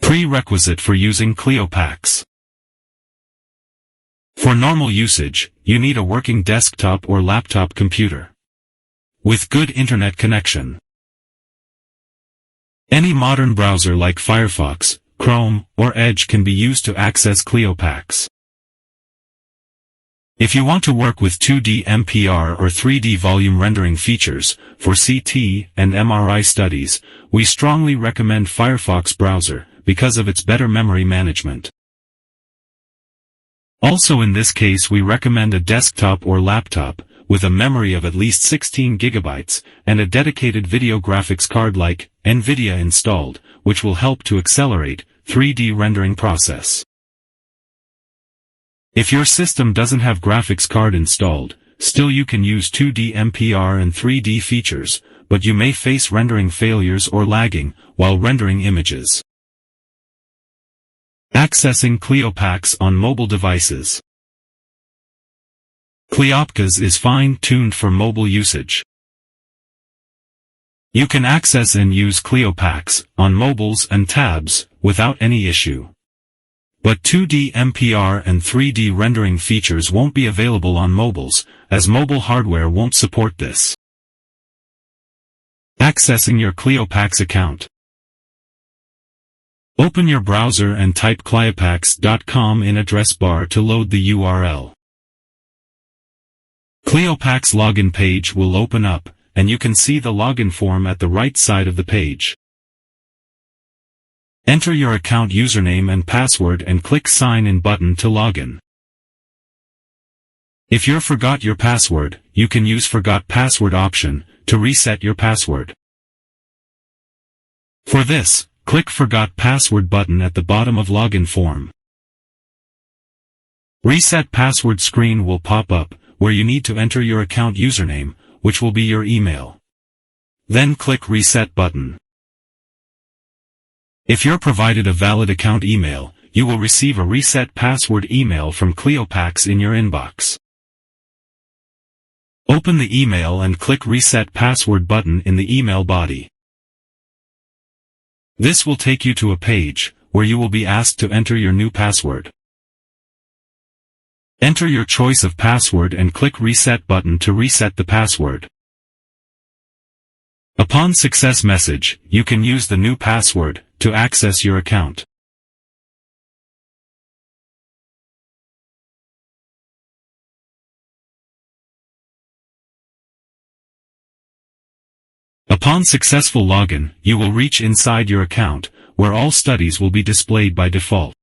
Prerequisite for using Clio PACS. For normal usage, you need a working desktop or laptop computer with good internet connection. Any modern browser like Firefox, Chrome, or Edge can be used to access Clio PACS. If you want to work with 2D MPR or 3D volume rendering features for CT and MRI studies, we strongly recommend Firefox browser because of its better memory management. Also in this case we recommend a desktop or laptop with a memory of at least 16 GB and a dedicated video graphics card like NVIDIA installed, which will help to accelerate 3D rendering process. If your system doesn't have graphics card installed, still you can use 2D MPR and 3D features, but you may face rendering failures or lagging while rendering images. Accessing Clio PACS on mobile devices. Clio PACS is fine-tuned for mobile usage. You can access and use Clio PACS on mobiles and tabs without any issue. But 2D MPR and 3D rendering features won't be available on mobiles, as mobile hardware won't support this. Accessing your Clio PACS account. Open your browser and type cliopacs.com in address bar to load the URL. Clio PACS login page will open up, and you can see the login form at the right side of the page. Enter your account username and password and click Sign In button to login. If you forgot your password, you can use Forgot Password option to reset your password. For this, click Forgot Password button at the bottom of login form. Reset password screen will pop up, where you need to enter your account username, which will be your email. Then click Reset button. If you're provided a valid account email, you will receive a reset password email from Clio PACS in your inbox. Open the email and click Reset Password button in the email body. This will take you to a page, where you will be asked to enter your new password. Enter your choice of password and click Reset button to reset the password. Upon success message, you can use the new password to access your account. Upon successful login, you will reach inside your account, where all studies will be displayed by default.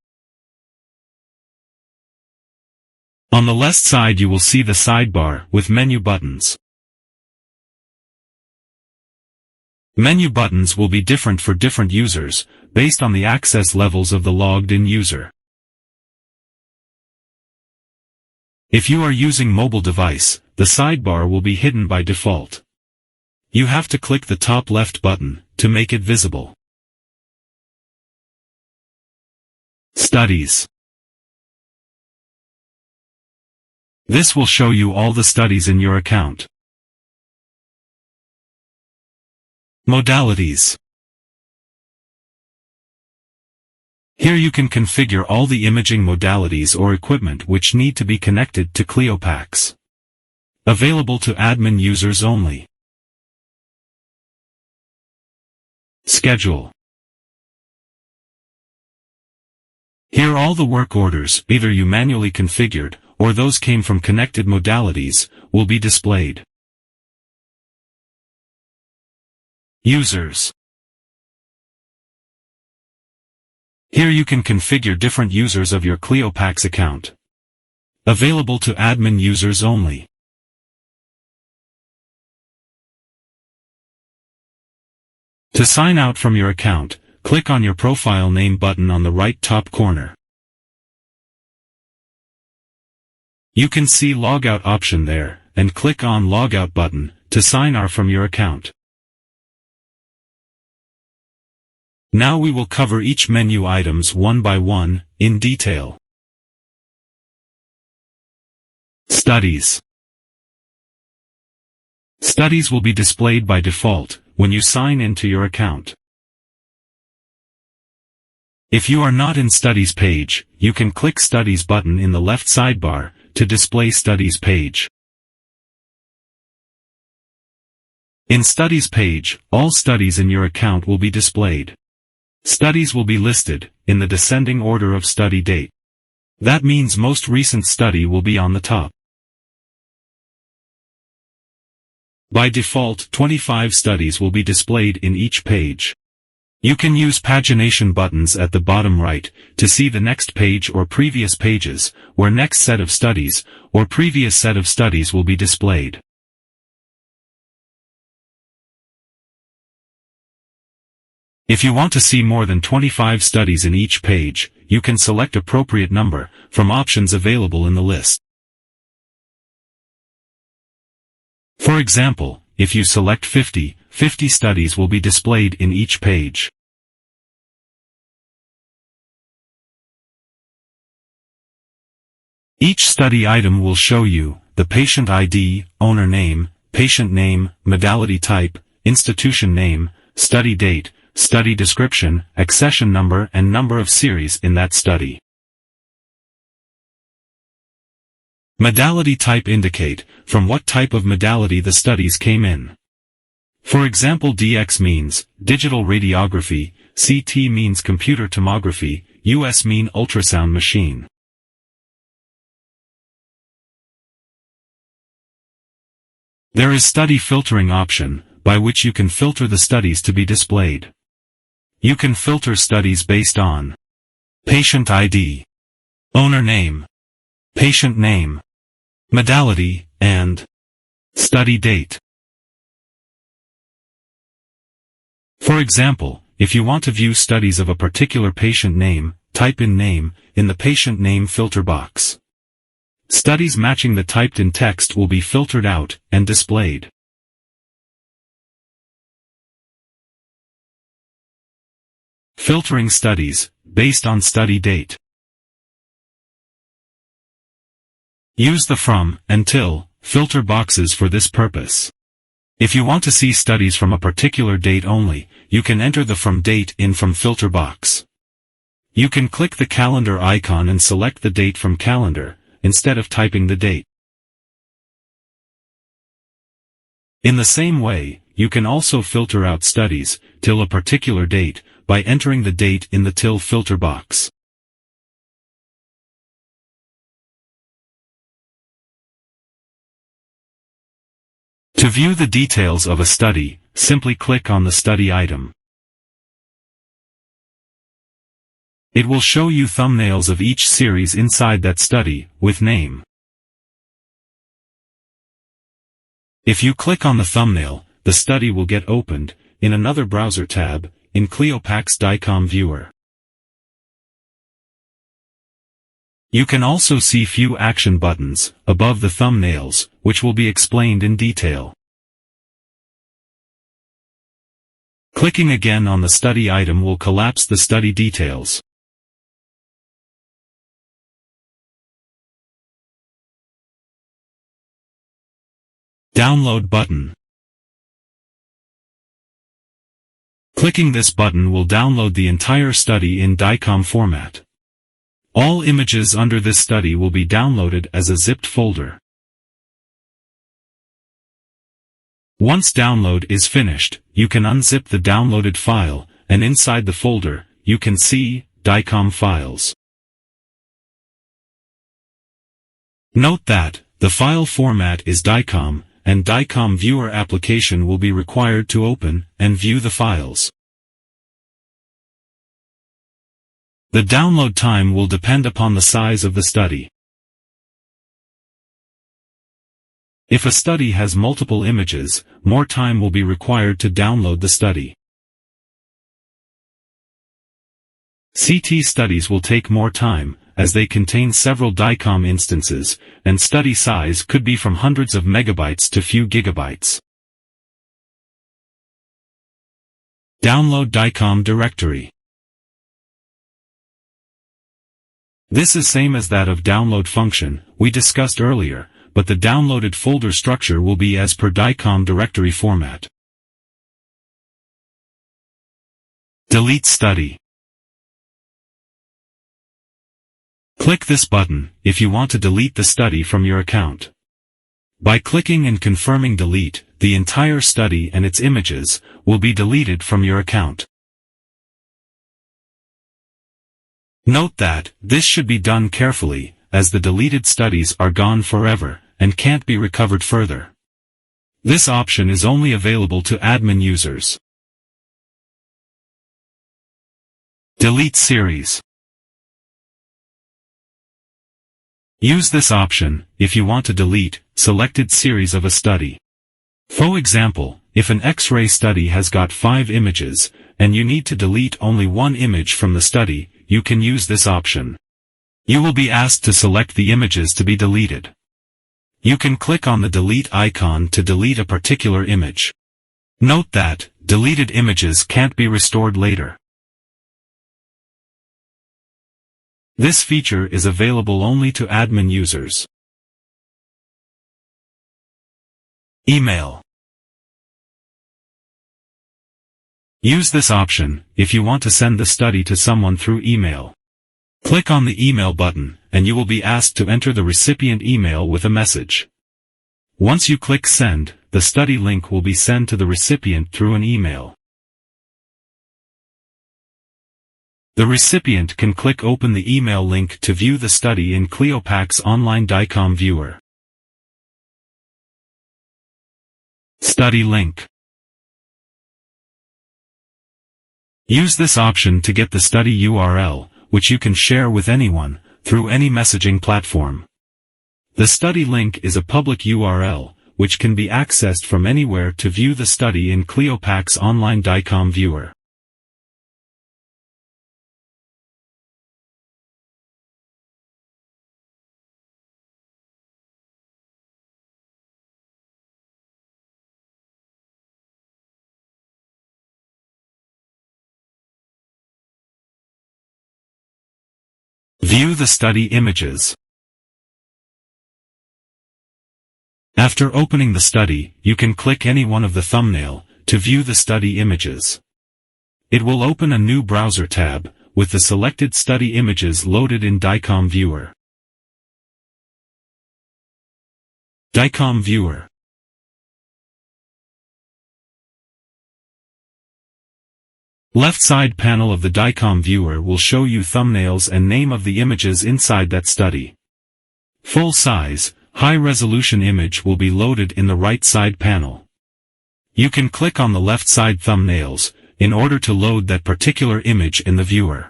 On the left side you will see the sidebar with menu buttons. Menu buttons will be different for different users, based on the access levels of the logged-in user. If you are using mobile device, the sidebar will be hidden by default. You have to click the top left button to make it visible. Studies. This will show you all the studies in your account. Modalities. Here you can configure all the imaging modalities or equipment which need to be connected to Clio PACS. Available to admin users only. Schedule. Here all the work orders, either you manually configured, or those came from connected modalities, will be displayed. Users. Here you can configure different users of your Clio PACS account. Available to admin users only. To sign out from your account, click on your profile name button on the right top corner. You can see Logout option there, and click on Logout button to sign out from your account. Now we will cover each menu items one by one, in detail. Studies. Studies will be displayed by default when you sign into your account. If you are not in Studies page, you can click Studies button in the left sidebar to display Studies page. In Studies page, all studies in your account will be displayed. Studies will be listed in the descending order of study date. That means most recent study will be on the top. By default, 25 studies will be displayed in each page. You can use pagination buttons at the bottom right to see the next page or previous pages, where next set of studies or previous set of studies will be displayed. If you want to see more than 25 studies in each page, you can select appropriate number from options available in the list. For example, if you select 50 studies will be displayed in each page. Each study item will show you the patient ID, owner name, patient name, modality type, institution name, study date, study description, accession number and number of series in that study. Modality type indicate from what type of modality the studies came in. For example, DX means digital radiography, CT means computer tomography, US mean ultrasound machine. There is study filtering option, by which you can filter the studies to be displayed. You can filter studies based on patient ID, owner name, patient name, modality, and study date. For example, if you want to view studies of a particular patient name, type in name in the patient name filter box. Studies matching the typed-in text will be filtered out and displayed. Filtering studies based on study date. Use the from, until, filter boxes for this purpose. If you want to see studies from a particular date only, you can enter the from date in from filter box. You can click the calendar icon and select the date from calendar, instead of typing the date. In the same way, you can also filter out studies till a particular date by entering the date in the till filter box. To view the details of a study, simply click on the study item. It will show you thumbnails of each series inside that study, with name. If you click on the thumbnail, the study will get opened in another browser tab, in Clio PACS DICOM viewer. You can also see few action buttons above the thumbnails, which will be explained in detail. Clicking again on the study item will collapse the study details. Download button. Clicking this button will download the entire study in DICOM format. All images under this study will be downloaded as a zipped folder. Once download is finished, you can unzip the downloaded file, and inside the folder, you can see DICOM files. Note that the file format is DICOM, and DICOM viewer application will be required to open and view the files. The download time will depend upon the size of the study. If a study has multiple images, more time will be required to download the study. CT studies will take more time, as they contain several DICOM instances, and study size could be from hundreds of megabytes to few gigabytes. Download DICOM directory. This is same as that of download function we discussed earlier, but the downloaded folder structure will be as per DICOM directory format. Delete study. Click this button if you want to delete the study from your account. By clicking and confirming delete, the entire study and its images will be deleted from your account. Note that this should be done carefully, as the deleted studies are gone forever and can't be recovered further. This option is only available to admin users. Delete series. Use this option if you want to delete selected series of a study. For example, if an X-ray study has got 5 images, and you need to delete only one image from the study, you can use this option. You will be asked to select the images to be deleted. You can click on the delete icon to delete a particular image. Note that deleted images can't be restored later. This feature is available only to admin users. Email. Use this option if you want to send the study to someone through email. Click on the email button, and you will be asked to enter the recipient email with a message. Once you click send, the study link will be sent to the recipient through an email. The recipient can click open the email link to view the study in Clio PACS online DICOM viewer. Study link. Use this option to get the study URL, which you can share with anyone, through any messaging platform. The study link is a public URL, which can be accessed from anywhere to view the study in Clio PACS online DICOM viewer. View the study images. After opening the study, you can click any one of the thumbnail to view the study images. It will open a new browser tab with the selected study images loaded in DICOM viewer. DICOM viewer. Left side panel of the DICOM viewer will show you thumbnails and name of the images inside that study. Full size, high-resolution image will be loaded in the right side panel. You can click on the left side thumbnails in order to load that particular image in the viewer.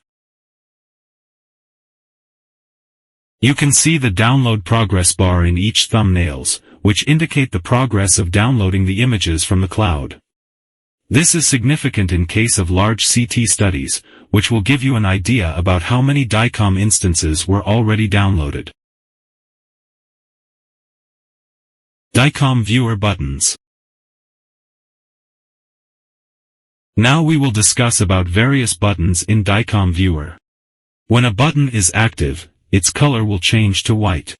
You can see the download progress bar in each thumbnails, which indicate the progress of downloading the images from the cloud. This is significant in case of large CT studies, which will give you an idea about how many DICOM instances were already downloaded. DICOM viewer buttons. Now we will discuss about various buttons in DICOM viewer. When a button is active, its color will change to white.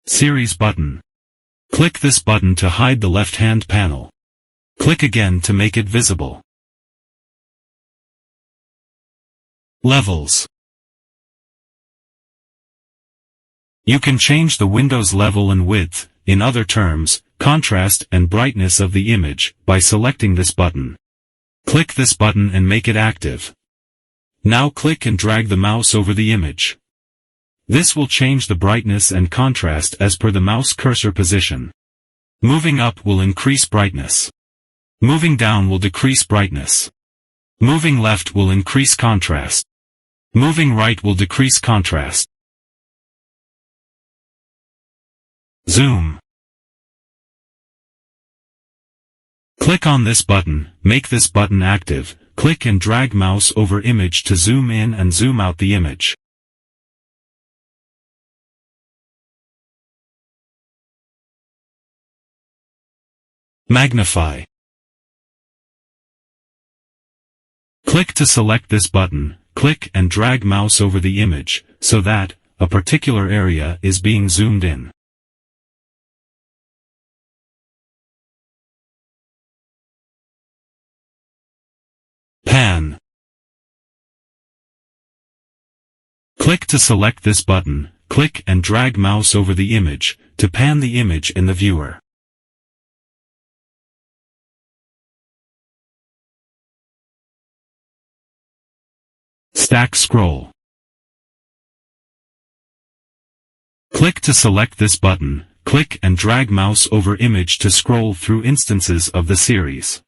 Series button. Click this button to hide the left-hand panel. Click again to make it visible. Levels. You can change the window's level and width, in other terms, contrast and brightness of the image, by selecting this button. Click this button and make it active. Now click and drag the mouse over the image. This will change the brightness and contrast as per the mouse cursor position. Moving up will increase brightness. Moving down will decrease brightness. Moving left will increase contrast. Moving right will decrease contrast. Zoom. Click on this button, make this button active, click and drag mouse over image to zoom in and zoom out the image. Magnify. Click to select this button, click and drag mouse over the image, so that a particular area is being zoomed in. Pan. Click to select this button, click and drag mouse over the image, to pan the image in the viewer. Stack scroll. Click to select this button, click and drag mouse over image to scroll through instances of the series.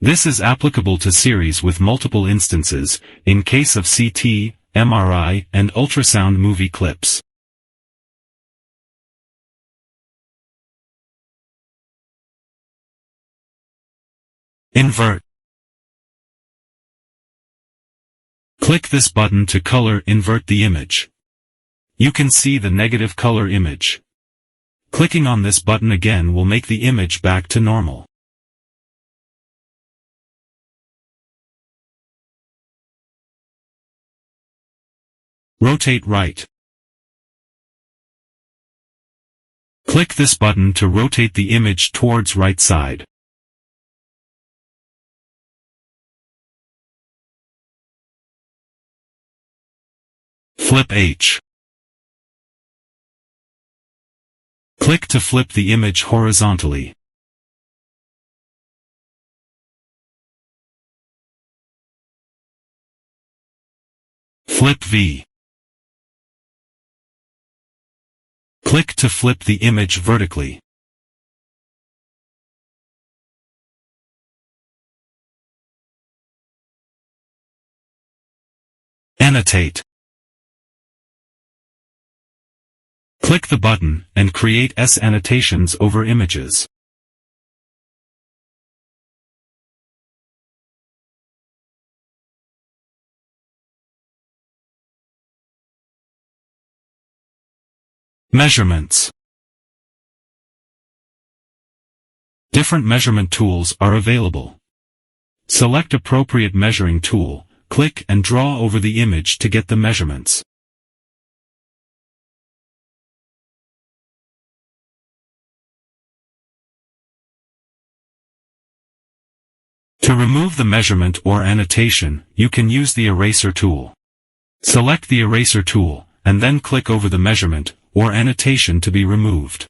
This is applicable to series with multiple instances, in case of CT, MRI, and ultrasound movie clips. Invert. Click this button to color invert the image. You can see the negative color image. Clicking on this button again will make the image back to normal. Rotate right. Click this button to rotate the image towards right side. Flip H. Click to flip the image horizontally. Flip V. Click to flip the image vertically. Annotate. Click the button, and create S annotations over images. Measurements. Different measurement tools are available. Select appropriate measuring tool, click and draw over the image to get the measurements. To remove the measurement or annotation, you can use the eraser tool. Select the eraser tool, and then click over the measurement or annotation to be removed.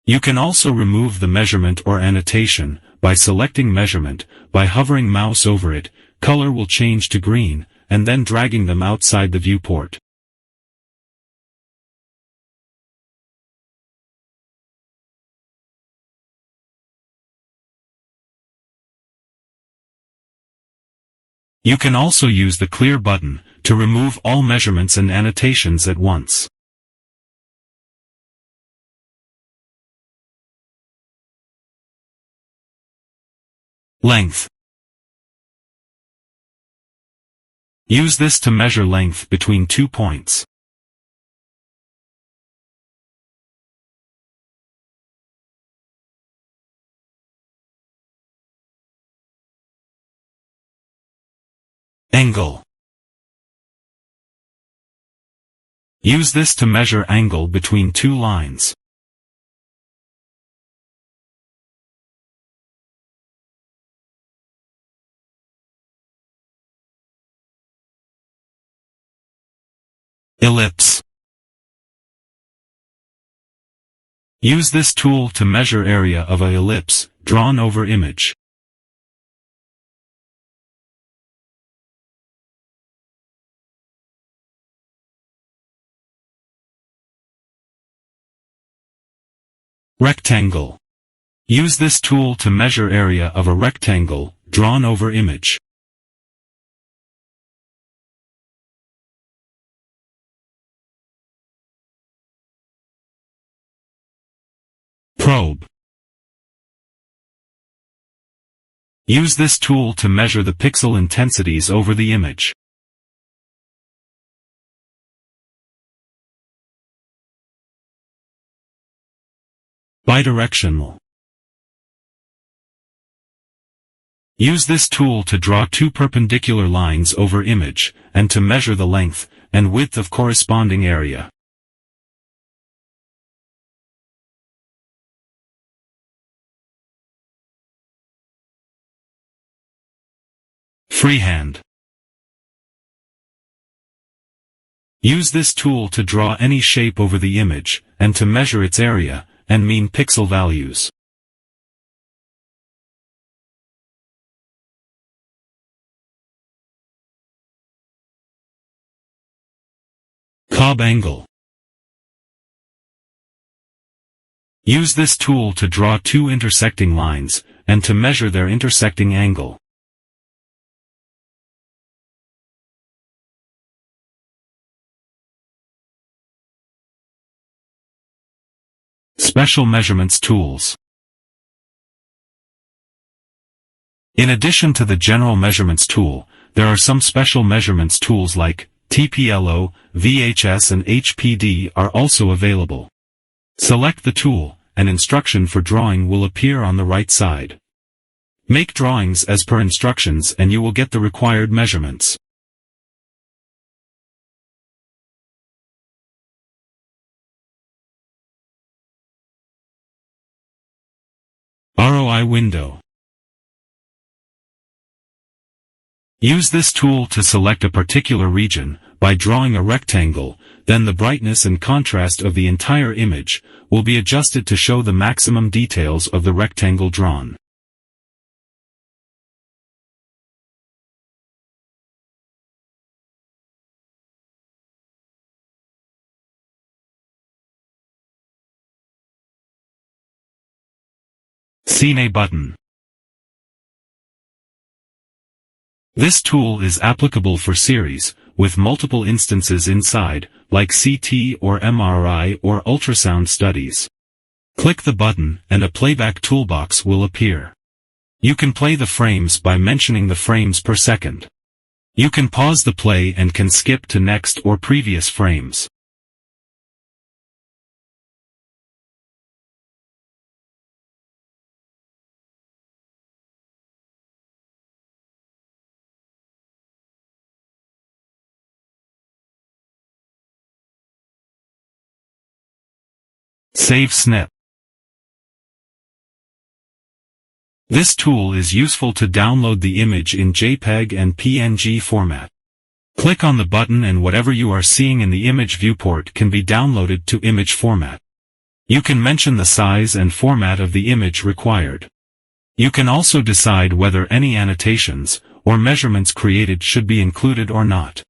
You can also remove the measurement or annotation by selecting measurement, by hovering mouse over it, color will change to green, and then dragging them outside the viewport. You can also use the clear button to remove all measurements and annotations at once. Length. Use this to measure length between 2 points. Angle. Use this to measure angle between two lines. Ellipse. Use this tool to measure area of an ellipse drawn over image. Rectangle. Use this tool to measure area of a rectangle drawn over image. Probe. Use this tool to measure the pixel intensities over the image. Bidirectional. Use this tool to draw two perpendicular lines over image, and to measure the length and width of corresponding area. Freehand. Use this tool to draw any shape over the image, and to measure its area, and mean pixel values. Cob angle. Use this tool to draw two intersecting lines, and to measure their intersecting angle. Special measurements tools. In addition to the general measurements tool, there are some special measurements tools like TPLO, VHS and HPD are also available. Select the tool. An instruction for drawing will appear on the right side. Make drawings as per instructions and you will get the required measurements. ROI window. Use this tool to select a particular region. By drawing a rectangle, then the brightness and contrast of the entire image will be adjusted to show the maximum details of the rectangle drawn. Scene button. This tool is applicable for series, with multiple instances inside, like CT or MRI or ultrasound studies. Click the button and a playback toolbox will appear. You can play the frames by mentioning the frames per second. You can pause the play and can skip to next or previous frames. Save snip. This tool is useful to download the image in JPEG and PNG format. Click on the button and whatever you are seeing in the image viewport can be downloaded to image format. You can mention the size and format of the image required. You can also decide whether any annotations or measurements created should be included or not.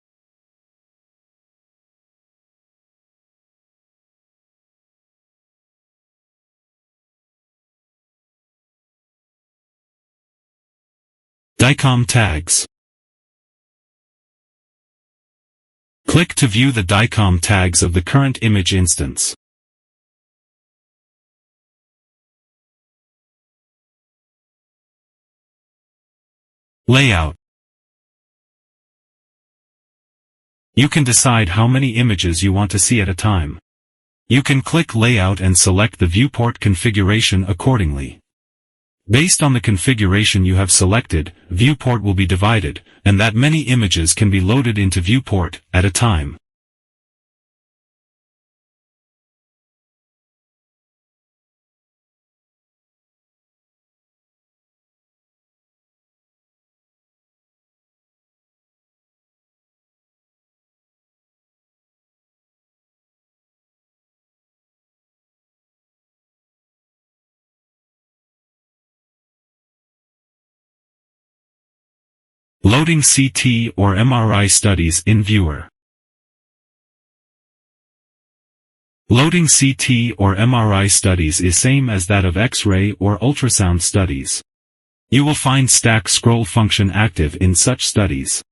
DICOM tags. Click to view the DICOM tags of the current image instance. Layout. You can decide how many images you want to see at a time. You can click Layout and select the viewport configuration accordingly. Based on the configuration you have selected, viewport will be divided, and that many images can be loaded into viewport at a time. Loading CT or MRI studies in viewer. Loading CT or MRI studies is same as that of X-ray or ultrasound studies. You will find stack scroll function active in such studies.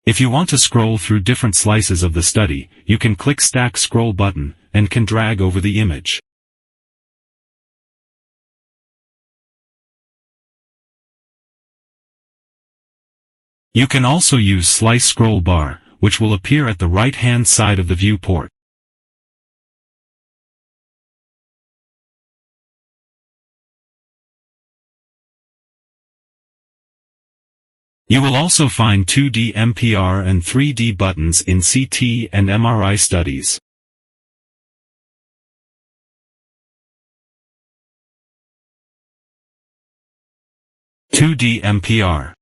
If you want to scroll through different slices of the study, you can click stack scroll button, and can drag over the image. You can also use slice scroll bar, which will appear at the right-hand side of the viewport. You will also find 2D MPR and 3D buttons in CT and MRI studies. (2D MPR)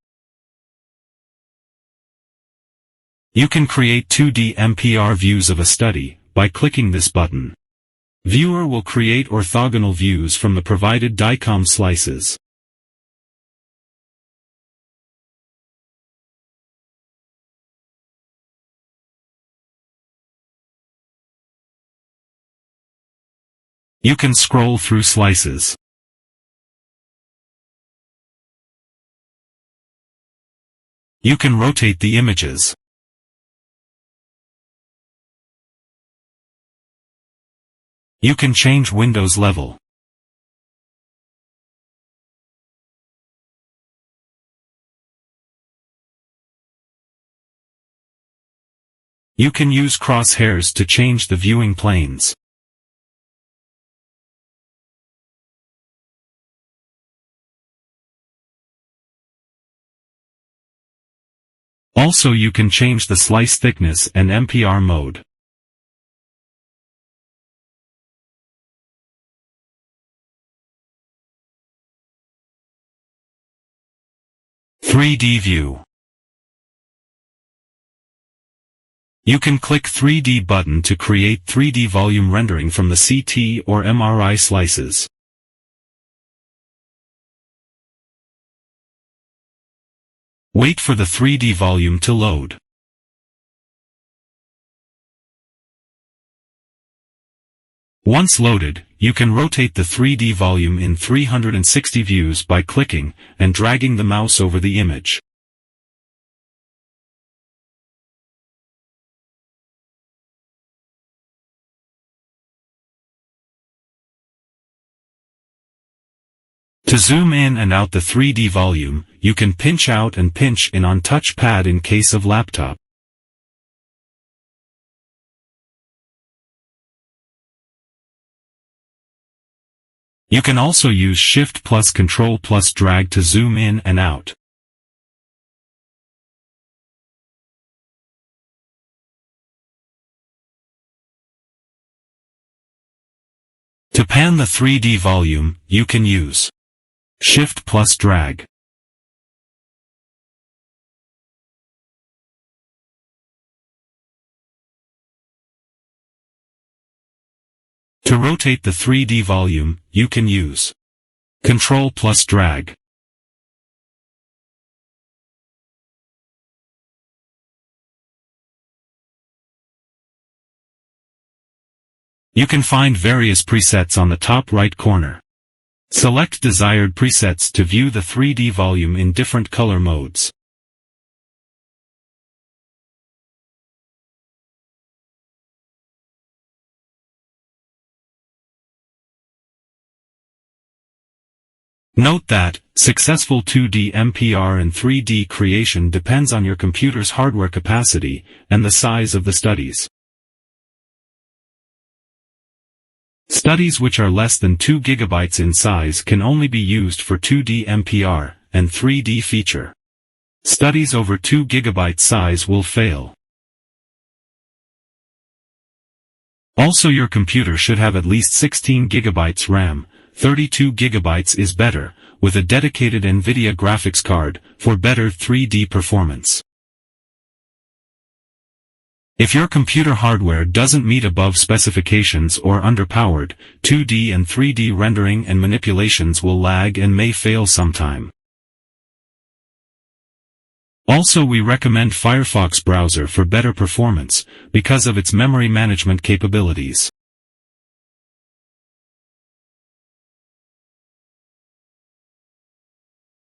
You can create 2D MPR views of a study by clicking this button. Viewer will create orthogonal views from the provided DICOM slices. You can scroll through slices. You can rotate the images. You can change Windows level. You can use crosshairs to change the viewing planes. Also, you can change the slice thickness and MPR mode. "3D view". You can click 3D button to create 3D volume rendering from the CT or MRI slices. Wait for the 3D volume to load. Once loaded, you can rotate the 3D volume in 360 views by clicking and dragging the mouse over the image. To zoom in and out the 3D volume, you can pinch out and pinch in on touchpad in case of laptop. You can also use Shift plus Control plus drag to zoom in and out. To pan the 3D volume, you can use Shift plus drag. To rotate the 3D volume, you can use Control plus drag. You can find various presets on the top right corner. Select desired presets to view the 3D volume in different color modes. Note that successful 2D MPR and 3D creation depends on your computer's hardware capacity and the size of the studies. Studies which are less than 2 GB in size can only be used for 2D MPR and 3D feature. Studies over 2 GB size will fail. Also, your computer should have at least 16 GB RAM. 32 GB is better, with a dedicated NVIDIA graphics card, for better 3D performance. If your computer hardware doesn't meet above specifications or underpowered, 2D and 3D rendering and manipulations will lag and may fail sometime. Also, we recommend Firefox browser for better performance, because of its memory management capabilities.